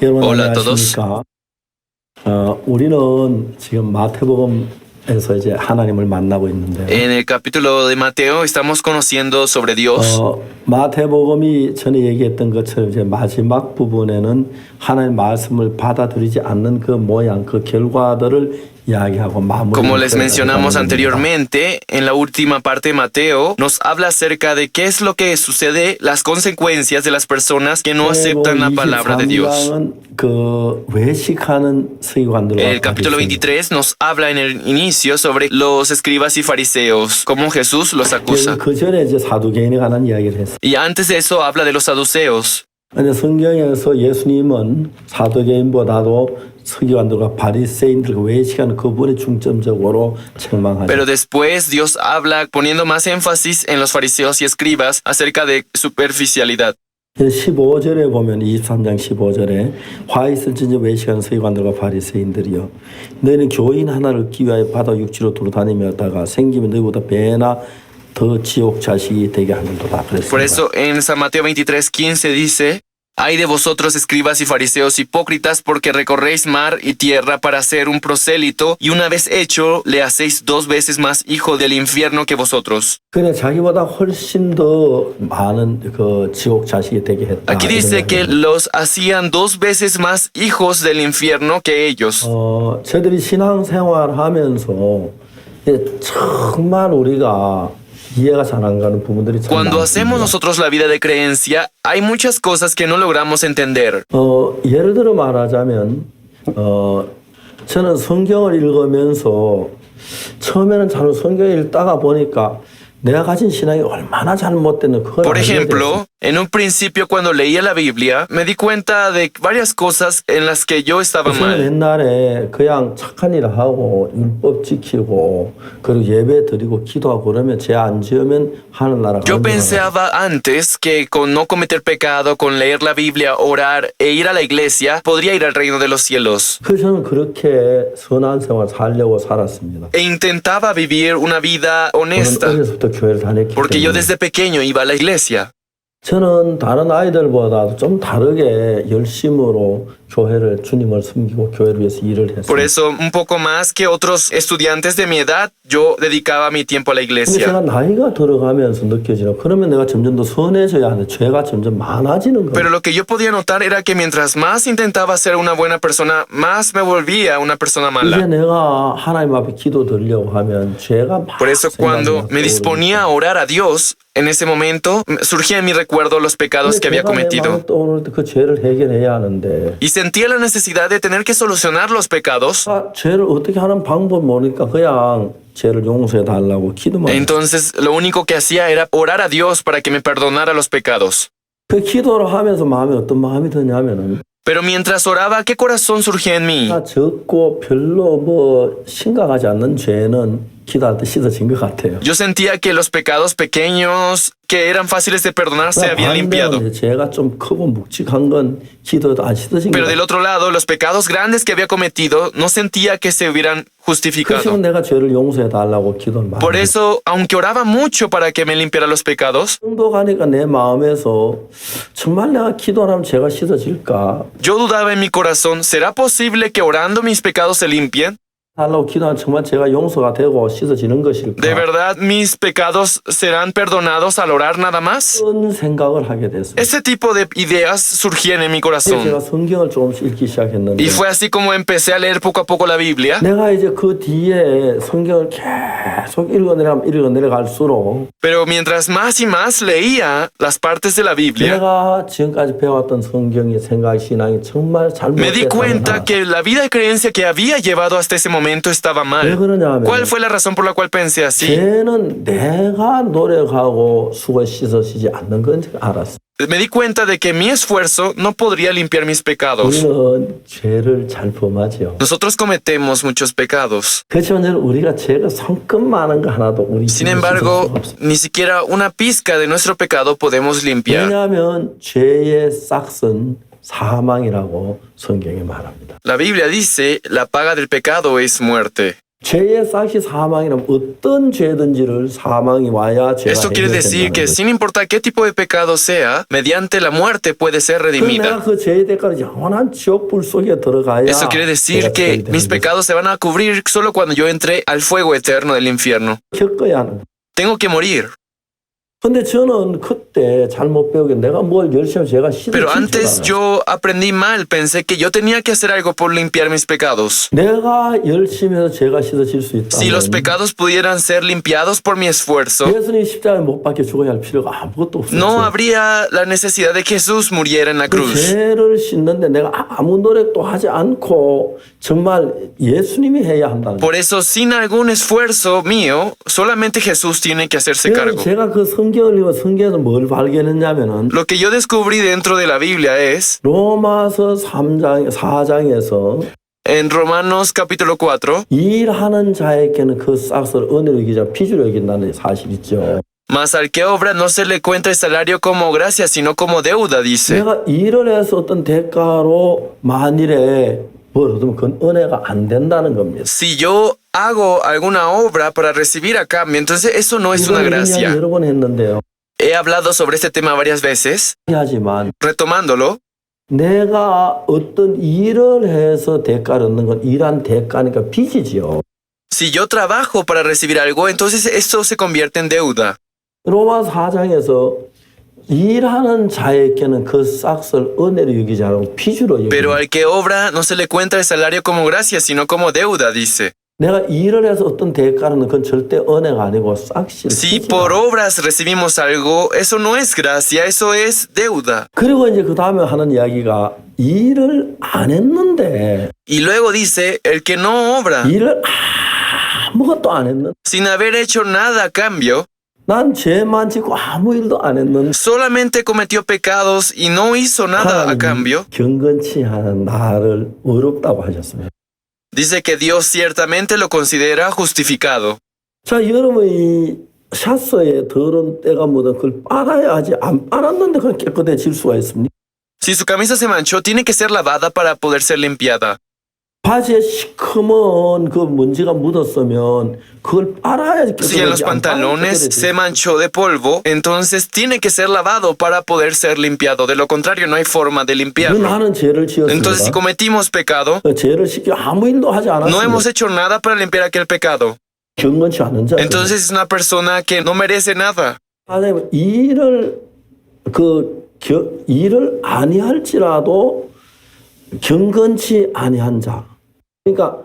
여러분 Hola a todos. 안녕하십니까? 우리는 지금 마태복음에서 이제 하나님을 만나고 있는데요. En el capítulo de Mateo estamos conociendo sobre Dios. 마태복음이 전에 얘기했던 것처럼 이제 마지막 부분에는 하나님 말씀을 받아들이지 않는 그 모양, 그 결과들을 이야기하고 마무리. Como les mencionamos anteriormente, en la última parte de Mateo nos habla acerca de qué es lo que sucede, las consecuencias de las personas que no aceptan la palabra de Dios. 그 외식하는 서기관들과 El capítulo 23 nos habla en el inicio sobre los escribas y fariseos, cómo Jesús los acusa. 그 전에 이제 사두개인에 관한 이야기를 했어요. Y antes de eso habla de los saduceos. 근데 성경에서 예수님은 사두개인보다도 서기관들과 바리새인들 외식하는 그분이 중점적으로 책망하죠. Pero después Dios habla poniendo más énfasis en los fariseos y escribas acerca de superficialidad. 15절에 보면 23장 15절에 화 있을진저 외식하는 서기관들과 바리새인들이여 너희는 교인 하나를 얻기 위하여 바다 육지로 두루다니며다가 생기면 너희보다 배나 더 지옥 자식이 되게 하는도다. Por eso en San Mateo 23:15 dice: Ay de vosotros escribas y fariseos hipócritas, porque recorréis mar y tierra para hacer un prosélito, y una vez hecho le hacéis 2 veces más hijo del infierno que vosotros. 그냥 자기보다 훨씬 더 많은 그 지옥 자식이 되게 했다. Aquí dice que los hacían 2 veces más hijos del infierno que ellos. 저들이 신앙생활하면서 정말 우리가 이해가 잘 안 가는 부분들이 참 Cuando 많습니다. hacemos nosotros la vida de creencia, hay muchas cosas que no logramos entender. 예를 들어 말하자면 저는 성경을 읽으면서 처음에는 잘 성경을 읽다가 보니까 내가 가진 신앙이 얼마나 잘못됐는 그걸 Por 알게 됐어요. ejemplo, en un principio cuando leía la Biblia, me di cuenta de varias cosas en las que yo estaba 저는 mal. 옛날에 그냥 착한 일 하고 율법 지키고 그리고 예배 드리고 기도하고 그러면 죄 안 지으면 하늘나라가 Yo pensaba antes que con no cometer pecado, con leer la Biblia, orar e ir a la iglesia, podría ir al reino de los cielos. 그래서 저는 그렇게 선한 생활 살려고 살았습니다. E intentaba vivir una vida 저는 honesta, 어려서부터 교회를 다녔기 porque yo 때문에 desde pequeño iba a la iglesia. 저는 다른 아이들보다 좀 다르게 열심으로 교회를 주님을 섬기고 교회를 위해서 일을 Por 했어요. eso, un poco más que otros estudiantes de mi edad, yo dedicaba mi tiempo a la 근데 iglesia. 제가 나이가 들어가면서 느껴지는 그러면 내가 점점 더 선해져야 하는데 죄가 점점 많아지는 거예요. Pero lo que yo podía notar era que mientras más intentaba ser una buena persona, más me volvía una persona 이제 mala. 내가 하나님 앞에 기도 드리려고 하면 죄가 막 Por eso cuando 생각이 me disponía a orar a Dios, en ese momento surgía en mi recuerdo los pecados que había cometido. 떠오를 때 그 죄를 해결해야 하는데 Y sentía la necesidad de tener que solucionar los pecados. 죄를 어떻게 하는 방법 모르니까 그냥 죄를 용서해 달라고 기도만 했어요. Entonces lo único que hacía era orar a Dios para que me perdonara los pecados. 그 기도를 하면서 마음에 어떤 마음이 드냐면은 Pero mientras oraba, ¿qué corazón surgía en mí? 적고 별로 뭐 심각하지 않는 죄는 기도할 때 씻어진 것 같아요. Yo sentía que los pecados pequeños, que eran fáciles de perdonar, se habían limpiado. 반대로 죄가 좀 크고 묵직한 건 기도도 안 씻어진 것 Pero del 같아요. otro lado, los pecados grandes que había cometido, no sentía que se hubieran 그래서 justificado. 내가 죄를 용서해 달라고 기도를 많이 Por 했어요. eso, aunque oraba mucho para que me limpiara los pecados, 정도 가니까 내 마음에서 정말 내가 기도하면 죄가 씻어질까? yo dudaba en mi corazón, ¿será posible que orando mis pecados se limpien? 달라고 기도하면 정말 제가 용서가 되고 씻어지는 것일까? ¿De verdad mis pecados serán perdonados al orar nada más? 그런 생각을 하게 됐어요. Ese tipo de ideas surgían en mi 그래서 제가 corazón. 성경을 조금씩 읽기 시작했는데 Y fue así como empecé a leer poco a poco la Biblia. 내가 이제 그 뒤에 성경을 계속 읽어내려갈수록 Pero mientras más y más leía las partes de la Biblia, 내가 지금까지 배웠던 성경의 생각, 신앙이 정말 me di 잘못됐구나. cuenta que la vida de creencia que había llevado hasta ese momento estaba 왜 mal. 그러냐면 ¿Cuál fue la razón por la cual pensé así? 죄는 내가 노력하고 수고 씻어지지 않는 건 제가 알았어요. Me di cuenta de que mi esfuerzo no podría limpiar mis pecados. 우리는 죄를 잘 범하죠. Nosotros cometemos muchos pecados. 그렇지만 저는 우리가 죄가 손끝만한 거 하나도 우리 Sin 힘으로 씻을 embargo, 수가 없어요. ni siquiera una pizca de nuestro pecado podemos limpiar. 왜냐하면 죄의 싹은 사망이라고 성경에 말합니다. La Biblia dice, la paga del pecado es muerte. 죄의 싹이 사망이라면 어떤 죄든지를 사망이 와야 죄가 Esto quiere decir 해결된다는 que 거죠. sin importar qué tipo de pecado sea, mediante la muerte puede ser 그래서 내가 redimida. 그 죄의 대가로 영원한 지옥불 속에 들어가야 Eso quiere decir 죄가 que 해결되는 mis 거죠. pecados se van a cubrir solo cuando yo entre al fuego eterno del infierno. 겪어야 하는 거예요. Tengo que morir. 근데 저는 그때 잘못 배우게 내가 뭘 열심히 제가 Pero 시도칠 줄 antes 알아요. yo aprendí mal, pensé que yo tenía que hacer algo por limpiar mis pecados. 내가 열심히 해서 죄가 씻어질 수 Si los 있다면 pecados pudieran ser limpiados por mi esfuerzo, 예수님 십자가에 못 박혀 죽어야 할 필요가 아무것도 없어요. no habría la necesidad de que Jesús muriera en la 그 cruz. 죄를 씻는데 내가 아무 노력도 하지 않고 정말 예수님이 해야 한다는 거예요. Por eso, sin algún esfuerzo mío, solamente Jesús tiene que hacerse 그래서 cargo. 제가 그 성경을 읽어 성경에서 뭘 발견했냐면은 Lo que yo descubrí dentro de la Biblia es, 로마서 4장에서 en Romanos capítulo 4, 일하는 자에게는 그 싹을 은혜로 여기자 피주로 여긴다는 사실 있죠. mas al que obra no se le cuenta el salario como gracia, sino como deuda, dice. 내가 일을 해서 어떤 대가로 만일에 뭘 얻으면 그건 은혜가 안 된다는 겁니다. Si yo hago alguna obra para recibir a cambio, entonces eso no es una 이걸 이야기 gracia. 여러 번 했는데요. He hablado sobre este tema varias veces. 하지만 Retomándolo, 내가 어떤 일을 해서 대가를 얻는 건 일한 대가니까 빚이지요. si yo trabajo para recibir algo, entonces eso se convierte en deuda. 로마 4장에서 일하는 자에게는 그 싹을 은혜로 여기지 않고 빚으로 Pero 여기죠. al que obra no se le cuenta el salario como gracia, sino como deuda, dice. 내가 일을 해서 어떤 대가를 얻는 건 절대 은혜가 아니고 싹실 Si 빚이야. por obras recibimos algo, eso no es gracia, eso es deuda. 그리고 이제 그 다음에 하는 이야기가 일을 안 했는데 Y luego dice, el que no obra, 일을 아무것도 안 했는데 sin haber hecho nada a cambio, 난 죄만 짓고 아무 일도 안 했는데 solamente cometió pecados y no hizo nada a cambio, 경건치 않은 나를 어렵다고 하셨습니다. dice que Dios ciertamente lo considera justificado. 자, 여러분이 샤스에 더러운 때가 묻은 그걸 빨아야 하지 안 빨았는데 그걸 깨끗해질 수가 있습니까? Si su camisa se manchó, tiene que ser lavada para poder ser limpiada. 바지에 시커먼 그 먼지가 묻었으면 그걸 빨아야지 Si en los 깨끗해지지. 안 빨아야 pantalones 깨끗해지지. se manchó de polvo, entonces tiene que ser lavado para poder ser limpiado. De lo contrario, no hay forma de 그 limpiarlo. 나는 죄를 Entonces, si 지었습니다. cometimos pecado, 죄를 씻기 아무 일도 하지 no 않았습니다. hemos hecho nada para limpiar aquel pecado. 경건치 않은 자. Entonces es una persona que no merece nada. 하나님 일을 일을 아니할지라도 경건치 아니한 자. 그러니까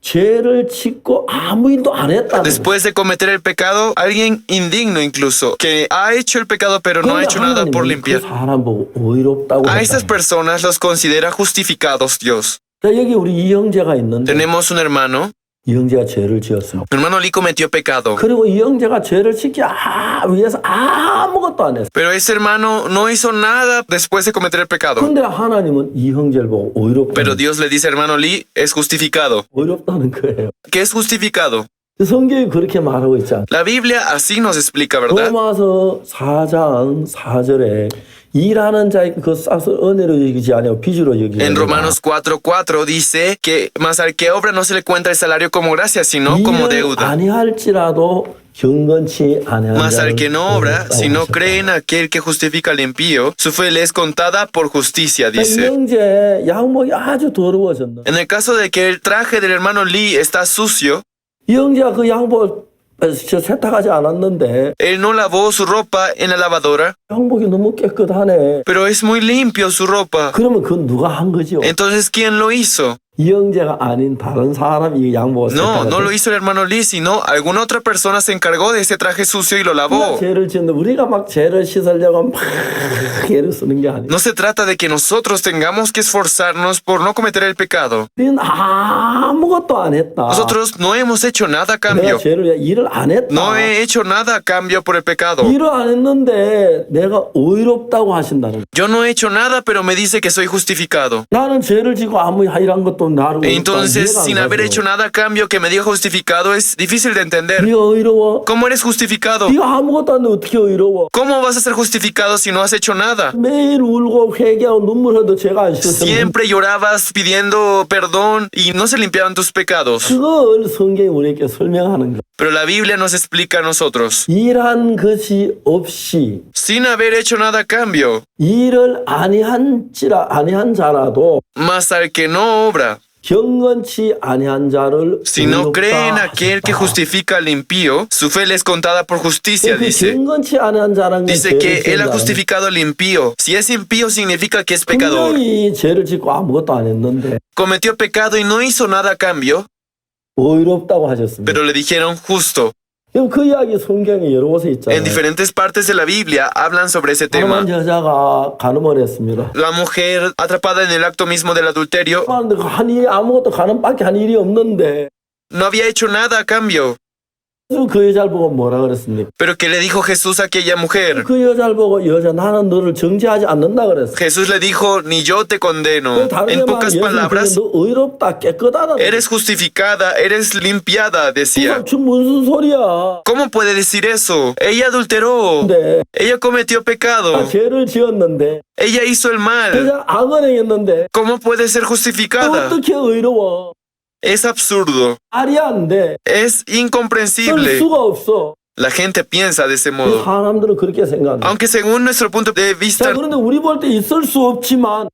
죄를 짓고 아무 일도 안 했다는 거예요. Después de cometer el pecado, alguien indigno incluso, que ha hecho el pecado pero no ha 그런데 hecho nada por 하나님은 그 limpiar. 사람 보고 의롭다고 A estas 했다. personas los considera justificados Dios. 자, 여기 우리 이 형제가 있는데 Tenemos un hermano. 이 형제가 죄를 지었어요. Mi hermano Lee cometió pecado. 그리고 이 형제가 죄를 짓기 위해서 아무것도 안 했어요. Pero ese hermano no hizo nada después de cometer el pecado. 근데 하나님은 이 형제를 보고 Pero 의롭다는, Dios le dice, hermano Lee, es justificado. 의롭다는 거예요. ¿Qué es justificado? 성경이 그렇게 말하고 있지 않아요. La Biblia así nos explica, ¿verdad? 로마서 4장 4절에 일하는 자에게 그 싹을 은혜로 여기지 아니하고 빚으로 여기게 En Romanos 4:4 dice que más al que obra no se le cuenta el salario como gracia, sino como 일을 deuda. 아니할지라도 경건치 아니한 Mas al 자를 que no obra, 의롭다고 si no 하셨다. cree en aquel que justifica al impío, su fe le es contada por justicia, 이 dice. 형제 양복이 아주 더러워졌는데 En el caso de que el traje del hermano Lee está sucio, 이 형제가 그 양복을 세탁하지 않았는데 él no lavó su ropa en la lavadora, 양복이 너무 깨끗하네. pero es muy limpio su ropa. 그러면 그건 누가 한 거죠? Entonces, ¿quién lo hizo? 이 형제가 아닌 다른 사람이 이 양복을 No, 세탁했어요. no lo hizo el hermano Lee, sino alguna otra persona se encargó de ese traje sucio y lo 우리가 lavó. 죄를 짓는데 우리가 막 죄를 씻으려고 막 애를 쓰는 게 아니에요. No se trata de que nosotros tengamos que esforzarnos por no cometer el pecado. 우리는 아무것도 안 했다. Nosotros no hemos hecho nada a 내가 cambio. 죄를 위해 일을 안 했다. No he hecho nada a cambio por el pecado. 일을 안 했는데 내가 의롭다고 하신다는 거예요. Yo no he hecho nada, pero me dice que soy justificado. 나는 죄를 지고 아무 일한 것도 나를 Entonces, sin haber hecho nada a cambio, que me diga justificado es difícil de entender. 네가 의로워? ¿Cómo eres justificado? 네가 아무것도 안 해 어떻게 의로워? ¿Cómo vas a ser justificado si no has hecho nada? 매일 울고 회개하고 눈물 흘려도 죄가 안 씻었으면 Siempre llorabas pidiendo perdón y no se limpiaban tus pecados. 그걸 성경이 우리에게 설명하는 거예요. Pero la Biblia nos explica a nosotros. 일한 것이 없이 Sin haber hecho nada a cambio, 일을 아니한 자라도 mas al que no obra, 경건치 아니한 자를 si no cree en 의롭다 aquel que 하셨다. justifica al impío, su fe le es contada por justicia, 그 dice. 경건치 아니한 자라는 건 Dice 죄를 que él ha 지은 자는 justificado al impío. Si es impío, significa que es pecador. 분명히 죄를 짓고 아무것도 안 했는데 Cometió pecado y no hizo nada a cambio, 의롭다고 하셨습니다. pero le dijeron justo. 그럼 그 이야기 성경에 여러 곳에 있잖아요. En diferentes partes de la Biblia hablan sobre ese tema. 가늠한 여자가 간음을 했습니다. La mujer atrapada en el acto mismo del adulterio 하는데 한 일이 아무것도 간음밖에 한 일이 없는데 no había hecho nada a cambio. 그래서 그 여자를 보고 뭐라 그랬습니까? Pero ¿qué le dijo Jesús a aquella mujer? 그 여자를 보고 여자 나는 너를 정죄하지 않는다 그랬어. Jesús le dijo, ni yo te condeno. 다른 En 말 pocas 예수님 palabras, 너 의롭다 깨끗하다. eres justificada, eres limpiada, decía. 지금 무슨 소리야? ¿Cómo puede decir eso? Ella adulteró. 근데 Ella cometió pecado. 죄를 지었는데 Ella hizo el mal. 여자 악을 행했는데 ¿Cómo puede ser justificada? 어떻게 의로워? Es absurdo. 말이 안 돼. Es 쓸 incomprensible. 수가 없어. La gente piensa de ese 그 modo. 사람들은 그렇게 생각한다. Aunque según nuestro punto de 자, vista 그런데 우리 볼 때 있을 수 없지만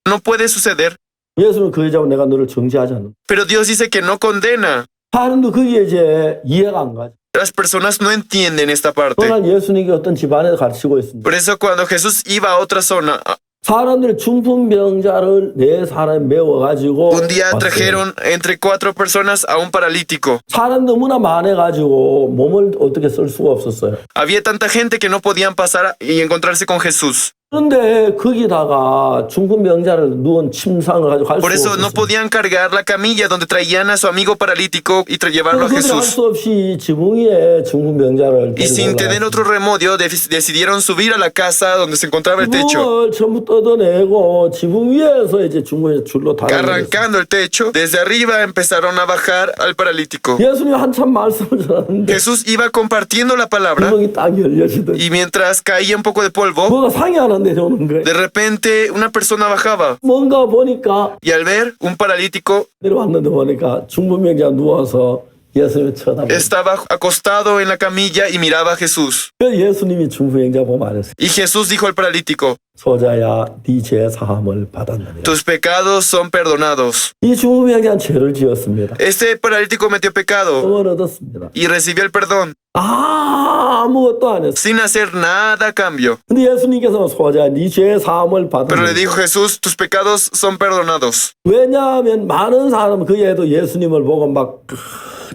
no puede suceder, 예수는 그 여자고 내가 너를 정죄하지 않는다. pero Dios dice que no condena. 사람도 그게 이제 이해가 안 가죠. Las personas no entienden esta parte. 그러나 예수님이 어떤 집안에 가르치고 있습니다. Por eso cuando Jesús iba a otra zona, 사람들이 중풍병자를 네 사람 메워가지고 un día 왔어요. trajeron entre 4 personas a un paralítico. 사람 너무나 많아가지고 몸을 어떻게 쓸 수가 없었어요. Había tanta gente que no podían pasar y encontrarse con Jesús. 그런데 거기다가 중풍병자를 누운 침상을 가지고 갈 Por 수 eso no 없었어요. podían cargar la camilla donde traían a su amigo paralítico y llevarlo a 그들이 Jesús. 할수 없이 지붕 위에 중풍병자를 Y sin tener otro remedio, decidieron subir a la casa donde se encontraba el techo. 지붕을 전부 뜯어내고 지붕 위에서 이제 중풍에 줄로 달아내렸어요. Arrancando el techo, desde arriba empezaron a bajar al paralítico. 예수님 한참 말씀을 전하는데 Jesús iba compartiendo la palabra 구멍이 딱 열려지더니 y mientras caía un poco de polvo, 뭐가 상이 하나 내려오는 거예요. de repente una persona bajaba 뭔가 보니까 y al ver un paralítico 내려왔는데 보니까 중풍병자 누워서 예수님을 쳐다보고 estaba acostado en la camilla y miraba a Jesús. 예수님이 중풍병자 보고 말했어요. Y Jesús dijo al paralítico, 소자야 네 죄 사함을 받았느니라. tus pecados son perdonados. 이 중풍병자는 죄를 지었습니다. Este paralítico metió pecado 성을 얻었습니다. y recibió el perdón 아무것도 안 했어요. sin hacer nada a cambio. 근데 예수님께서는 소자야 네 죄 사함을 Pero le 받았느니라. dijo Jesús, tus pecados son perdonados. 왜냐하면 많은 사람은 그 애도 예수님을 보고 막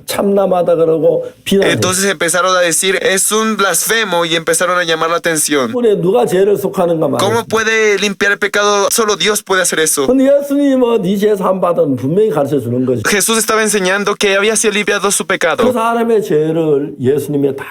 참남하다 그러고 비난해. Entonces empezaron a decir, es un blasfemo y empezaron a llamar la atención. 이번에 누가 죄를 속하는가 말이야. ¿Cómo puede limpiar el pecado? Solo Dios puede hacer eso. 근데 예수님은 네 죄 사함 받은 분명히 가르쳐 주는 거지. Jesús estaba enseñando que había sido limpiado su 그 pecado. 사람의 죄를 예수님이 다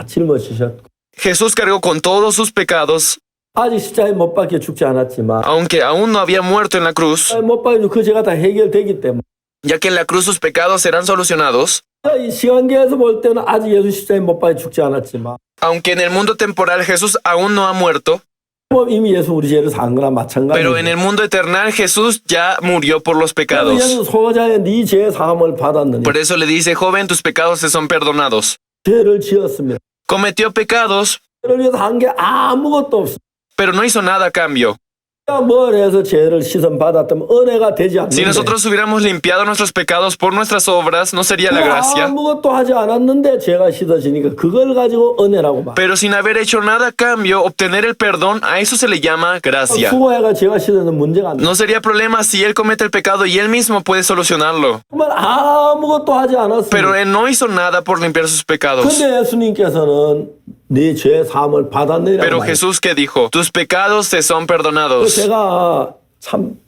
짊어지셨고 Jesús cargó con todos sus pecados, 아직 십자가에 못 박혀 죽지 않았지만 aunque aún no había muerto en la cruz, 못 박혀 그 죄가 다 해결되기 때문에 ya que en la cruz sus pecados serán solucionados. 이 시간계에서 볼 때는 아직 예수 십자가에 못 박혀 죽지 않았지만 Aunque en el mundo temporal Jesús aún no ha muerto, 뭐 이미 예수 우리 죄를 산 거나 마찬가지죠. pero en el mundo eternal Jesús ya murió por los pecados. 예수 소자에 네 죄 사함을 받았느니 Por eso le dice, joven, tus pecados te son perdonados. 죄를 지었습니다. Cometió pecados, 죄를 위해서 한 게 아무것도 없어. pero no hizo nada a cambio. 뭘 해서 죄를 씻음 받았다면 은혜가 되지 Si 않는데 nosotros hubiéramos limpiado nuestros pecados por nuestras obras, no sería la gracia. 아무것도 하지 않았는데 죄가 씻어지니까 그걸 가지고 은혜라고 말. Pero sin haber hecho nada a cambio, obtener el perdón, a eso se le llama gracia. 수고해가 죄가 씻어는 문제가 안 돼. No sería problema si él comete el pecado y él mismo puede solucionarlo. 정말 아무것도 하지 않았어요. Pero él no hizo nada por limpiar sus pecados. 근데 예수님께서는 네 죄 사함을 받았느니라고 Pero 말해요. Jesús, ¿qué dijo? Tus pecados te son perdonados. 제가 참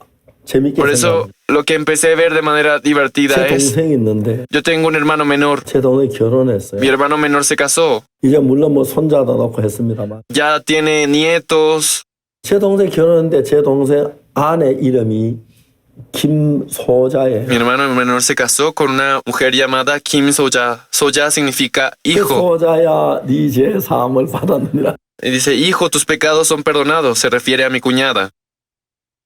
재밌게 Por eso 생각합니다. lo que empecé a ver de manera divertida 제 es, 동생이 있는데 yo tengo un hermano menor, 제 동생이 결혼했어요. mi hermano menor se casó, 이제 물론 뭐 손자도 낳고 했습니다만 ya tiene nietos. 제 동생 결혼했는데 제 동생 아내 이름이 김소자예요. Mi hermano menor se casó con una mujer llamada Kim Soja. Soja significa 그 hijo. 소자야 네 죄 사함을 받았느니라. Y dice, hijo, tus pecados son perdonados. Se refiere a mi cuñada.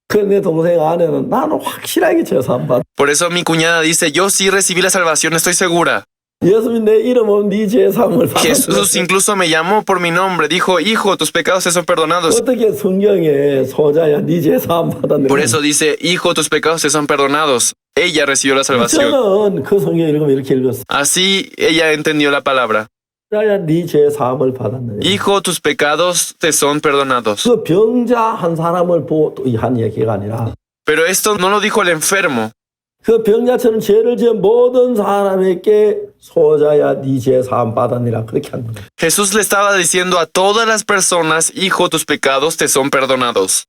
그 내 동생 아내는 나는 확실하게 죄 사함 받. Por eso mi cuñada dice, yo sí recibí la salvación, estoy segura. 예수님 내 이름은 네 죄 사함을 Jesús 받았느니라. incluso me llamó por mi nombre. Dijo, hijo, tus pecados te son perdonados. 어떻게 성경에 소자야 네 죄 사함 받았느니라. Por eso dice, hijo, tus pecados te son perdonados. Ella recibió la salvación. 저는 그 성경 읽으면 이렇게 읽었어. Así ella entendió la palabra. 소자야 네 죄 사함을 받았느니라. Hijo, tus pecados te son perdonados. 그 병자 한 사람을 보고 한 얘기가 아니라 Pero esto no lo dijo el enfermo. 그 병자처럼 죄를 지은 모든 사람에게 소자야 네 죄 사함 받았니라 그렇게 한 거예요. Jesús le estaba diciendo a todas las personas, hijo, tus pecados te son perdonados.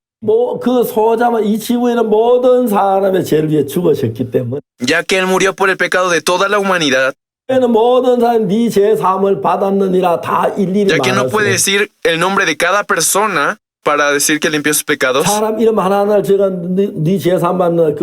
그 소자만 이 지구에는 모든 사람의 죄를 위해 죽으셨기 때문에 Ya que Él murió por el pecado de toda la humanidad, 는 모든 사람 네 죄 사함을 받았느니라 다 일일이 ya que no puede 말했어요. decir el nombre de cada persona para decir que limpió sus pecados. 사람 이름 하나하나 제가 네 죄 사함 받는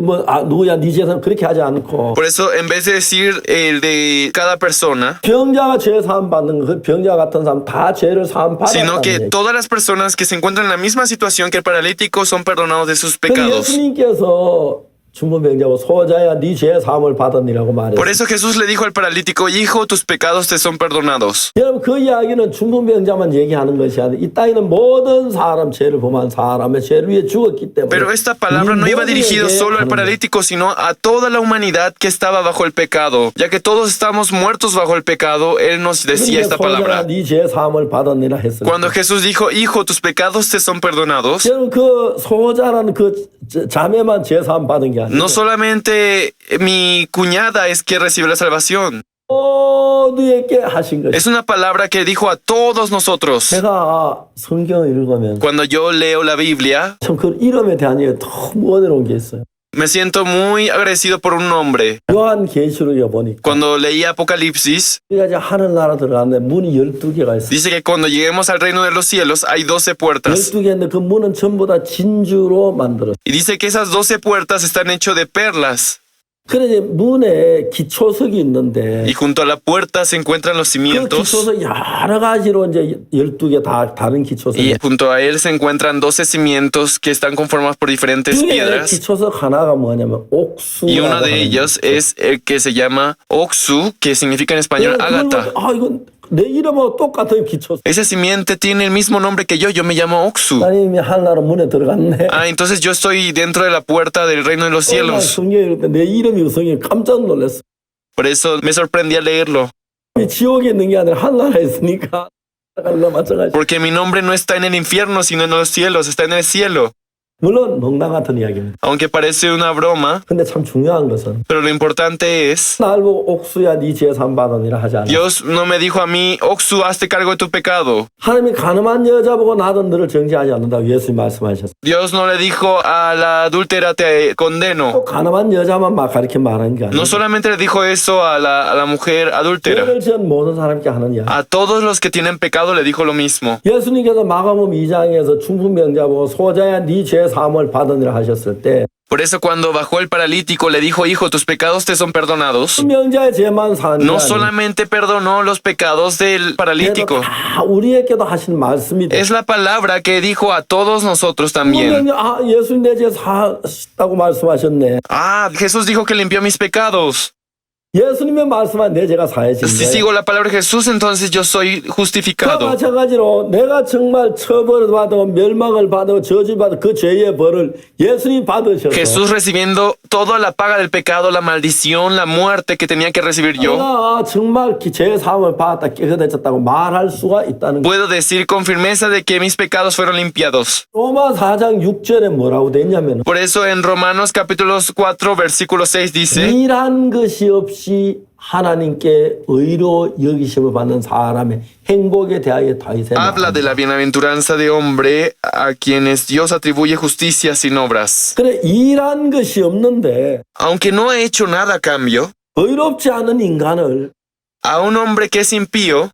누구야 네 죄 사함 그렇게 하지 않고 Por eso, en vez de decir el de cada persona, 병자가 죄 사함 받는 그 병자 같은 사람 다 죄를 사함 sino que 받았다는 얘기. todas las personas que se encuentran en la misma situación que el paralítico son perdonados de sus 근데 pecados. 예수님께서 중풍병자고 소자야 네 죄 사함을 받았니라고 말했어요. Por eso Jesús le dijo al paralítico, hijo, tus pecados te son perdonados. 여러분 그 이야기는 중풍병자만 얘기하는 것이 아니라 이 땅에는 모든 사람 죄를 범한 사람의 죄를 위해 죽었기 때문에 Pero esta palabra no iba dirigido solo al paralítico, sino a toda la humanidad que estaba bajo el pecado. Ya que todos estamos muertos bajo el pecado, Él nos decía esta palabra. 네죄 사함을 받았니라 했어요. Cuando Jesús dijo, hijo, tus pecados te son perdonados, 여러분 그 소자라는 그 자매만 죄 사함 받은 게 아니에요. no solamente mi cuñada es que recibió la salvación. 모두에게 하신 거예요. Es una palabra que dijo a todos nosotros. 제가 성경을 읽으면 Cuando yo leo la Biblia, 참 그 이름에 대한 얘기가 너무 어려운 게 있어요. me siento muy agradecido por un nombre. 요한계시록에 보니까 Cuando leí Apocalipsis, 우리가 이제 하늘나라 들어갔는데 문이 12개가 있어요. dice que cuando lleguemos al reino de los cielos hay 12 puertas. 12개인데 그 문은 전부 다 진주로 만들었어요. Y dice que esas 12 puertas están hechas de perlas. 그래 이제 문에 기초석이 있는데 Y junto a la puerta se encuentran los 그 cimientos. 기초석 여러 가지로 이제 12개 다 다른 기초석. Y junto a él se encuentran 12 cimientos que están conformados por diferentes 중에 piedras. 기초석 하나가 뭐냐면 옥수. Y uno de ellos es el que se llama Oxu, que significa en español ágata. 이건 내 이름하고 똑같은 기초석. Ese simiente tiene el mismo nombre que yo me llamo Oxu. 하나님이 하늘나라 문에 들어갔네. Ah, entonces yo estoy dentro de la puerta del reino de los cielos. 성경에 읽을 때 내 이름이 성경에 깜짝 놀랐어. Por eso me sorprendí al leerlo. 지옥에 있는 게 아니라 하늘나라에 있으니까 마찬가지. Porque mi nombre no está en el infierno, sino en los cielos, está en el cielo. 물론 농담 같은 이야기입니다. Aunque parece una broma, 근데 참 중요한 것은 pero lo importante es, 날 보고 옥수야 네 죄 산 받으니라 하지 않아. Dios no me dijo a mí, Oxu, hazte cargo de tu pecado. 하나님이 가늠한 여자 보고 나도 너를 정죄하지 않는다고 예수님 말씀하셨어요. Dios no le dijo a la adúltera, te condeno. 또 가늠한 여자만 막 가르쳐 말하는 게 No 아니에요. solamente le dijo eso a la mujer adúltera, 죄를 지은 모든 사람께 하는 이야기. a todos los que tienen pecado le dijo lo mismo. 예수님께서 마가복음 2장에서 중풍병자 보고 소자야 네 죄 사함을 받으니라 하셨을 때 Por eso cuando bajó el paralítico le dijo, hijo, tus pecados te son perdonados. 명자의 죄만 사는 게 No 아니에요. solamente perdonó los pecados del paralítico, 다 우리에게도 하신 말씀이 돼. es la palabra que dijo a todos nosotros también. 예수님 내 죄 사다고 말씀하셨네. Ah, Jesús dijo que limpió mis pecados. 예수님의 말씀한 내 죄가 사해진 Si 거예요. sigo la palabra de Jesús, entonces yo soy 그 justificado. 마찬가지로 내가 정말 처벌을 받고 멸망을 받고 저주를 받고 그 죄의 벌을 예수님이 받으셔서 Jesús recibiendo toda la paga del pecado, la maldición, la muerte que tenía que recibir yo. 내가 정말 죄 사함을 받았다 깨끗해졌다고 말할 수가 있다는 거예요. Puedo decir con firmeza de que mis pecados fueron limpiados. 로마 4장 6절에 뭐라고 돼 있냐면 Por eso en Romanos capítulo 4 versículo 6 dice, 일한 것이 없이 하나님께 의로 여기심을 받는 사람의 행복에 대하여 다윗에 Habla de la bienaventuranza de hombre a quienes Dios atribuye justicia sin obras. 그래 일한 것이 없는데 Aunque no ha hecho nada a cambio, 의롭지 않은 인간을 a un hombre que es impío,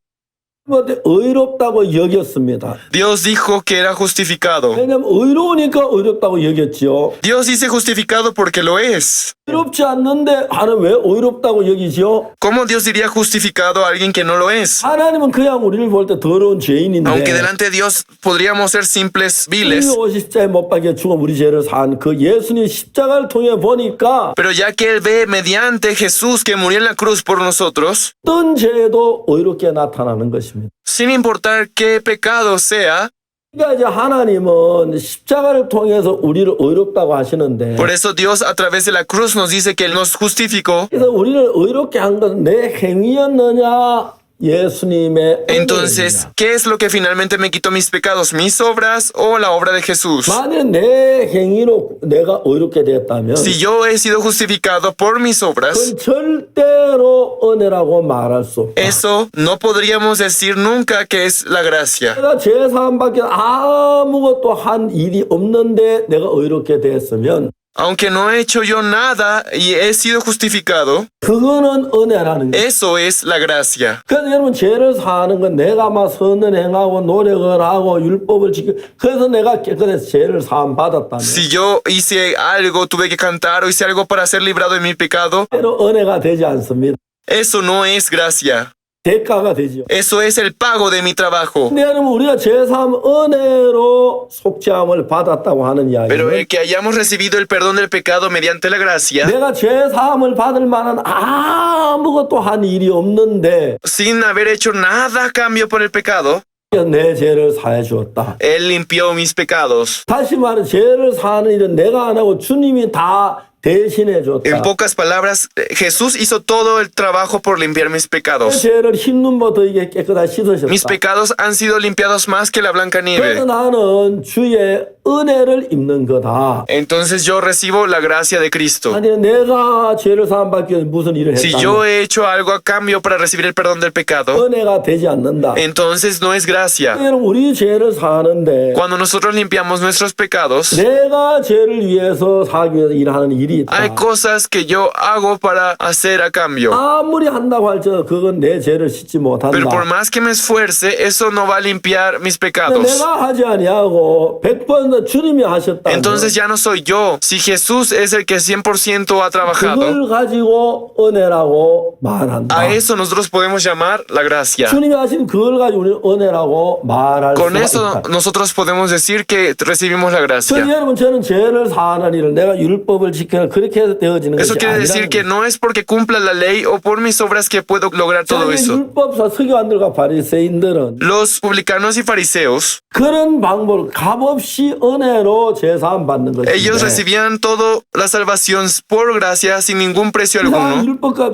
의롭다고 여겼습니다. Dios dijo que era justificado. 왜냐하면 의로우니까 의롭다고 여겼죠. Dios dice justificado porque lo es. 의롭지 않는데 하나님 왜 의롭다고 여기죠? ¿Cómo Dios diría justificado a alguien que no lo es? 하나님은 그냥 우리를 볼 때 더러운 죄인인데 Aunque delante de Dios podríamos ser simples viles, 십자가에 못 박혀 죽어 우리 죄를 산 그 예수님 십자가를 통해 보니까 pero ya que Él ve mediante Jesús que murió en la cruz por nosotros, 어떤 죄도 의롭게 나타나는 것입니다. sin importar qué pecado sea, 그러니까 이제 하나님은 십자가를 통해서 우리를 의롭다고 하시는데 por eso Dios a través de la cruz nos dice que Él nos justificó. 그래서 우리를 의롭게 한 것은 내 행위였느냐 예수님의 Entonces, 은혜입니다. ¿qué es lo que finalmente me quitó mis pecados? ¿Mis obras o la obra de Jesús? 만약 내 행위로 내가 의롭게 되었다면 Si yo he sido justificado por mis obras, 그건 절대로 은혜라고 말할 수 없다. eso no podríamos decir nunca que es la gracia. 내가 제사함밖에 아무것도 한 일이 없는데 내가 의롭게 됐으면 Aunque no he hecho yo nada y he sido justificado, 그거는 은혜라는 거예요. eso es la gracia. 그래서 여러분 죄를 사는 건 내가 막 선을 행하고 노력을 하고 율법을 지켜 그래서 내가 깨끗해서 죄를 사함 받았다면 Si yo hice algo, tuve que cantar o hice algo para ser librado de mi pecado, pero 은혜가 되지 않습니다. eso no es gracia. 대가가 되죠. Eso es el pago de mi trabajo. 근데 여러분 우리가 죄사함 은혜로 속죄함을 받았다고 하는 Pero 이야기는 el que hayamos recibido el perdón del pecado mediante la gracia, 내가 죄사함을 받을 만한 아무것도 한 일이 없는데 sin haber hecho nada a cambio por el pecado, 내 죄를 사해 주었다. Él limpió mis pecados. 다시 말해 죄를 사는 일은 내가 안 하고 주님이 다 대신해 En 줬다. pocas palabras, Jesús hizo todo el trabajo por limpiar mis 그 pecados. 죄를 흰눈보다 이게 깨끗하게 Mis 씻으셨다. pecados han sido limpiados más que la blanca 그래서 nieve. 나는 주의 은혜를 입는 거다. Entonces yo recibo la gracia de Cristo. 아니 내가 죄를 사함 받기 위해서 무슨 일을 Si 했다. yo he hecho algo a cambio para recibir el perdón del pecado, 은혜가 되지 않는다. entonces no es gracia. 여러분 우리 죄를 사는데 Cuando nosotros limpiamos nuestros pecados, 내가 죄를 위해서 사기 위해서 일하는 일이 hay 있다. cosas que yo hago para hacer a cambio. 아무리 한다고 할지라도 그건 내 죄를 씻지 못한다. Pero por más que me esfuerce, eso no va a limpiar mis pecados. 내가 하지 아니하고 100% 주님이 하셨다. Entonces ya no soy yo. Si Jesús es el que 100% ha trabajado, 그걸 가지고 은혜라고 말한다. a eso nosotros podemos llamar la gracia. 주님이 하신 그걸 가지고 우리는 은혜라고 말할 Con 수가 eso 있다. nosotros podemos decir que recibimos la 그래서 gracia. 여러분 저는 죄를 사하는 일을 내가 율법을 지키는 그렇게 해서 되어지는 Eso 것이 quiere decir 아니라는 que no es porque cumpla la ley o por mis obras que puedo lograr todo 거예요. eso. 율법사 서기관들과 바리새인들은 Los publicanos y fariseos, 그런 방법을 값없이 은혜로 제사함 받는 ellos 것인데 recibían toda la salvación por gracia sin ningún precio 이상한 alguno. 율법과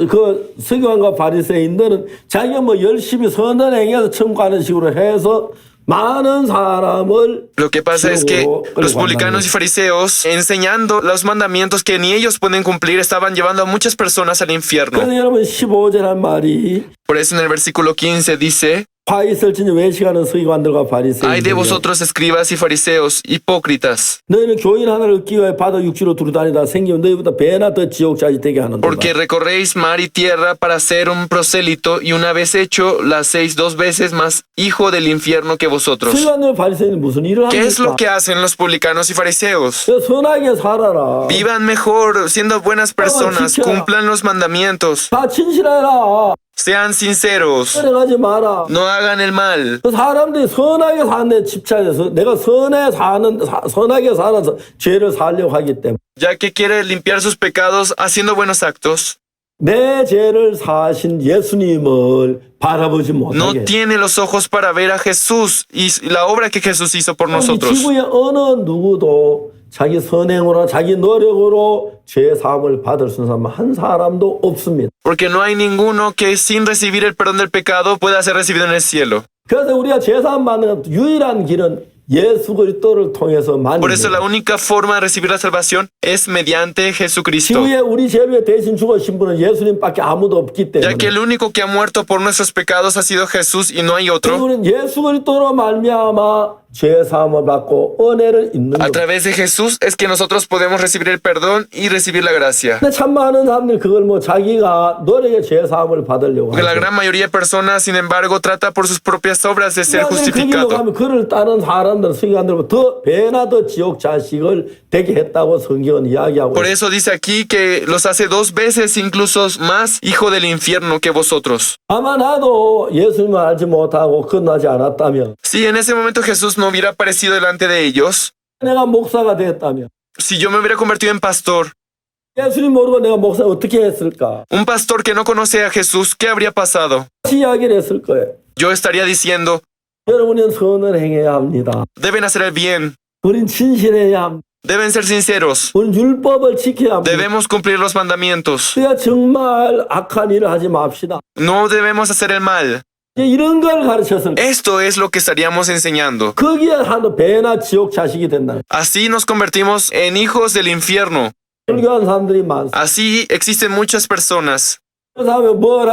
그 서기관과 바리새인들은 자기가 뭐 열심히 선을 행해서 천국하는 식으로 해서 많은 사람을 Lo que pasa es que 지옥으로 los 끌고 publicanos y 간다는 fariseos, enseñando los mandamientos que ni ellos pueden cumplir, estaban llevando a muchas personas al infierno. 그래서 여러분 15절한 말이 Por eso en el versículo 15 dice: 화 있을지니 외식하는 서기관들과 Ay de 바리새인들 vosotros escribas y fariseos, hipócritas, 너희는 교인 하나를 얻기 위하여 바다 육지로 두루다니다 생기면 너희보다 배나 더 지옥자지 되게 하는도다. porque recorréis mar y tierra para ser un prosélito, y una vez hecho, la hacéis 2 veces más hijo del infierno que vosotros. 서기관들 바리새인은 무슨 일을 ¿Qué es lo 합니까? que hacen los publicanos y fariseos? 선하게 살아라. Vivan mejor, siendo buenas personas, cumplan los mandamientos, 다 진실해라. sean sinceros, 촬영하지 마라. no hagan el mal. 그 사람들이 선하게 사는 데 집착해서 내가 선하게 살아서 죄를 살려고 하기 때문에 Ya que quiere limpiar sus pecados haciendo buenos actos, 내 죄를 사신 예수님을 바라보지 no 못하게 tiene los ojos para ver a Jesús y la obra que Jesús hizo por 이 nosotros. 지구의 어느 누구도 자기 선행으로 자기 노력으로 죄 사함을 받을 수 있는 사람 한 사람도 없습니다. Porque no hay ninguno que sin recibir el perdón del pecado pueda ser recibido en el cielo. 그래서 우리가 죄 사함 받는 유일한 길은 예수 그리스도를 통해서 Por eso la 만입니다. única forma de recibir la salvación es mediante Jesucristo, 지구에 우리 죄를 위해 대신 죽으신 분은 예수님밖에 아무도 없기 ya que 때문에 el único que ha muerto por nuestros pecados ha sido Jesús y no hay otro. 우리는 예수 그리스도로 말미암아 죄 사함을 받고 은혜를 입는 A 겁니다. través de Jesús es que nosotros podemos recibir el perdón y recibir la gracia. 근데 참 많은 사람들이 그걸 뭐 자기가 노력에 죄 사함을 받으려고 Porque la 하죠. gran mayoría de personas, sin embargo, trata por sus propias obras de ser 그 길로 justificado. 가면 그를 따른 사람들은 성경들은 더 배나 더 지옥 자식을 되게 했다고 성경은 이야기하고 Por 있어요. eso dice aquí que los hace 2 veces, incluso más, hijo del infierno que vosotros. 아마 나도 예수님을 알지 못하고 건너지 않았다면 Si en ese momento Jesús no hubiera aparecido delante de ellos, 내가 목사가 됐다면 si yo me hubiera convertido en pastor, 예수님 모르고 내가 목사 어떻게 했을까? un pastor que no conoce a Jesús, ¿qué habría pasado? 다시 이야기를 했을 거예요. Yo estaría diciendo, 여러분은 선을 행해야 합니다. deben hacer el bien, 우린 진실해야 합니다. deben ser sinceros, 우린 율법을 지켜야 합니다. debemos cumplir los mandamientos, 우리가 정말 악한 일을 하지 맙시다. no debemos hacer el mal. 이제 이런 걸 가르쳤을 때 Esto es lo que estaríamos enseñando. 거기에 한 배나 지옥 자식이 된다. Así nos convertimos en hijos del infierno. 불교한 사람들이 많습니다. Así existen muchas personas 그 사람이 뭘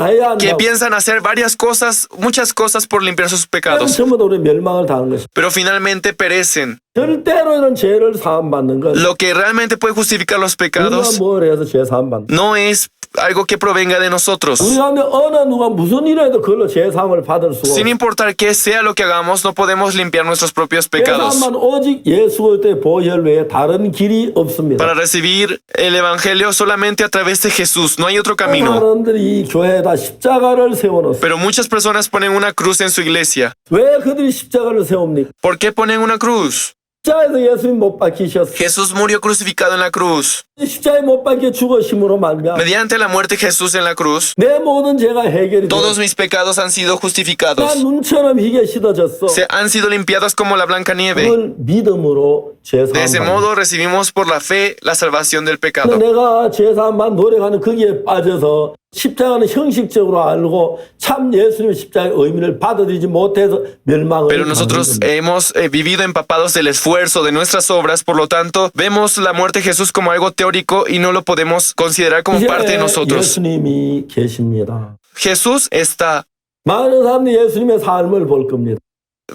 해야 que 한다고. piensan hacer varias cosas, muchas cosas por limpiar sus pecados, 전부 다 우리 멸망을 당하는 것이. pero finalmente perecen. 절대로 이런 죄를 사함받는 건 Lo que realmente puede justificar los 우리가 pecados 뭘 해서 죄 사함받는 no es algo que provenga de nosotros. 우리 가운데 어느 누가 무슨 일을 해도 그걸로 죄 사함을 받을 수가 Sin 없어. importar qué sea lo que hagamos, no podemos limpiar nuestros propios 죄 pecados. 사함만 오직 예수 그리스도의 보혈 외에 다른 길이 없습니다. Para recibir el evangelio solamente a través de Jesús, no hay otro camino. 사람들이 이 교회에다 십자가를 세워놓습니다. Pero muchas personas ponen una cruz en su iglesia. 왜 그들이 십자가를 세웁니까? ¿Por qué ponen una cruz? 십자가에서 예수님 못 박히셨어. Jesús murió crucificado en la cruz. 십자가에 못 박혀 죽으심으로 말미암아 Mediante la muerte de Jesús en la cruz, 내 모든 죄가 해결이 todos 되었어. mis pecados han sido 나 justificados. 눈처럼 희게 씻어졌어. Se han sido limpiados como la blanca nieve. 그걸 믿음으로 죄 De ese 사함. modo recibimos por la fe la salvación del pecado. 내가 죄 사함만 노력하는 거기에 빠져서 십자가는 형식적으로 알고 참 예수님의 십자가의 의미를 받아들이지 못해서 멸망을 Pero 당하는 nosotros 겁니다. hemos vivido empapados del esfuerzo de nuestras obras, por lo tanto, vemos la muerte de Jesús como algo teórico y no lo podemos considerar como 이제 parte de nosotros. 예수님이 계십니다. Jesús está. 많은 사람들이 예수님의 삶을 볼 겁니다.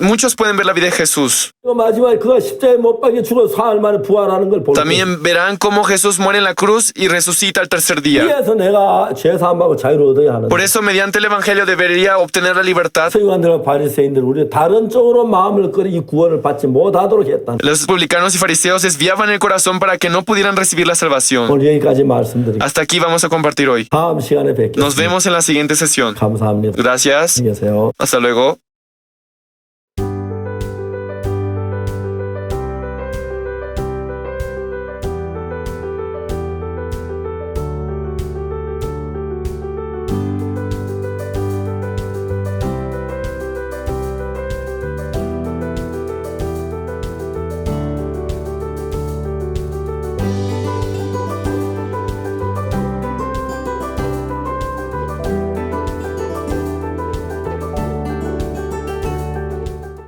Muchos pueden ver la vida de Jesús. 또 마지막에 그가 십자가에 못 박혀 죽어 사흘 만에 부활하는 걸 볼 겁니다. También verán cómo Jesús muere en la cruz y resucita al tercer día. 그래서 내가 죄 사함하고 자유를 얻어야 하는데 Por eso, mediante el Evangelio debería obtener la libertad. 서기관들과 바리새인들 우리 다른 쪽으로 마음을 끌어 이 구원을 받지 못하도록 했다. Los publicanos y fariseos desviaban el corazón para que no pudieran recibir la salvación. 오늘 여기까지 말씀드리고 Hasta aquí vamos a compartir hoy. 다음 시간에 Nos 뵙겠습니다. vemos en la siguiente sesión. 감사합니다. Gracias. 안녕히 계세요. Hasta luego.